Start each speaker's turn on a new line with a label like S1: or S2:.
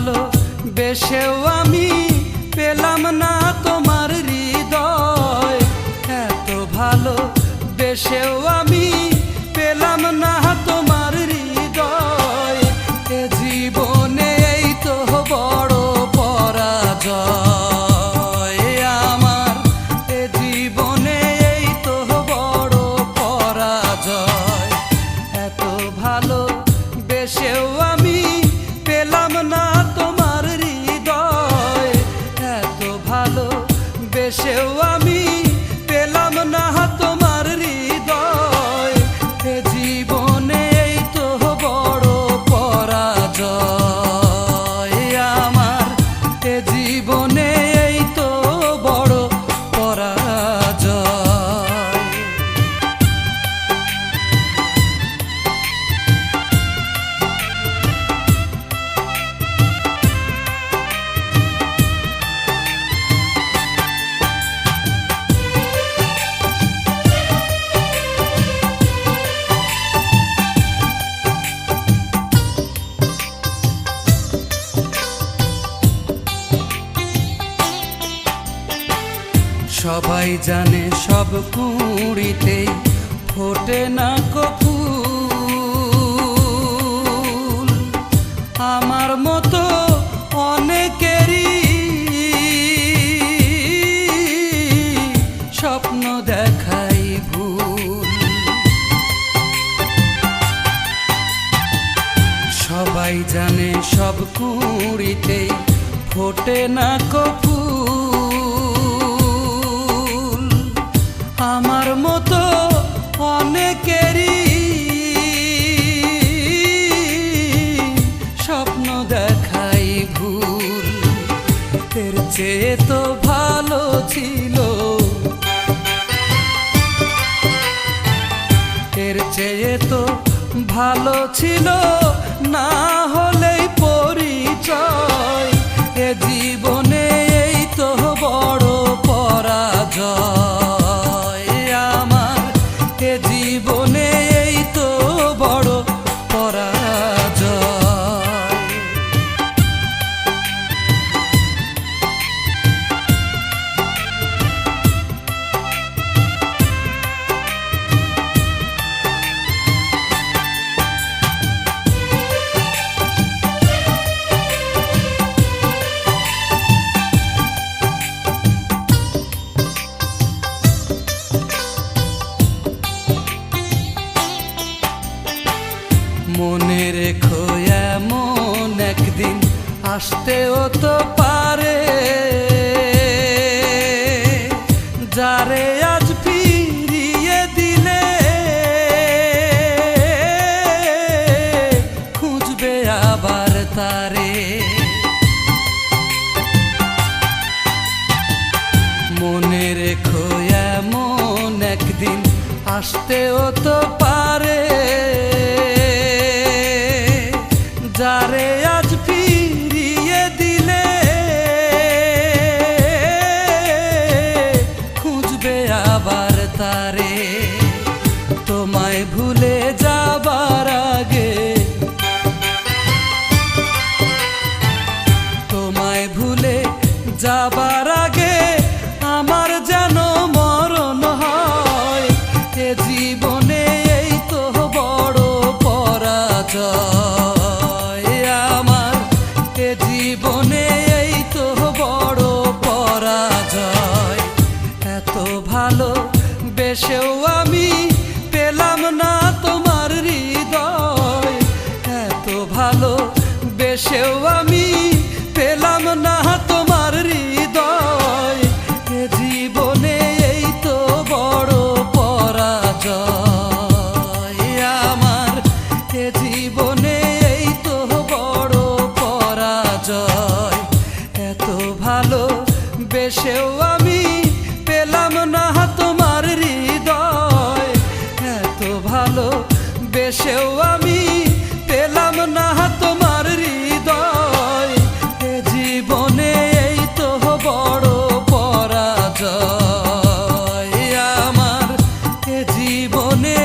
S1: ভালো বেশেও আমি পেলাম না তোমার হৃদয়, এত ভালো বেশেও আমি পেলাম না তোমার হৃদয়। এ জীবনে এই তো বড় পরাজয় আমার, এ জীবনে এই তো বড় পরাজয়। এত ভালো বেশেও আমি পেলাম না তোমার হৃদয়, এত ভালো বেশেও আমি পেলাম না তোমার হৃদয়। এ জীবনে এই তো বড় পরাজয় আমার, এ জীবনে এই তো বড় পরাজয়। সবাই জানে সব কুঁড়িতে ফোটে না ফুল, আমার মতো অনেকেরই স্বপ্ন দেখাই ভুল। সবাই জানে সব কুঁড়িতে ফোটে না ফুল, আমার মতো অনেকেরই স্বপ্ন দেখাই ভুল। এর চেয়ে তো ভালো ছিল, এর চেয়ে তো ভালো ছিল না হলেই পরিচয়। এ জীবনে এই তো বড় পরাজয় আমার, এ জীবনে এই তো বড় পরাজয়। মনে রেখো এমন একদিন আসতেও তো পারে, যারে আজ ফিরিয়ে দিলে খুঁজবে আবার তারে। মনে রেখো এমন একদিন আসতেও তো পারে, যারে আজ ফিরিয়ে দিলে খুঁজবে আবার তারে। তোমায় ভুলে যাবার আগে, তোমায় ভুলে যাবার আগে আমার যেন মরণ হয়। এ জীবনে এই তো বড় পরাজয় আমার, এ জীবনে এই তো বড় পরাজয়। এত ভালো বেশেও আমি পেলাম না তোমার হৃদয়, এত ভালো বেশেও আমি পেলাম না তোমার হৃদয়। এ জীবনে এই তো বড় পরাজয় আমার, এ জীবনে এই তো বড় পরাজয়। এত ভালো বেশেও আমি পেলাম না তোমার হৃদয়, এত ভালো বেশেও আমি পেলাম না তোমার হৃদয়। এ জীবনে এই তো বড় পরাজয় আমার, এ জীবনে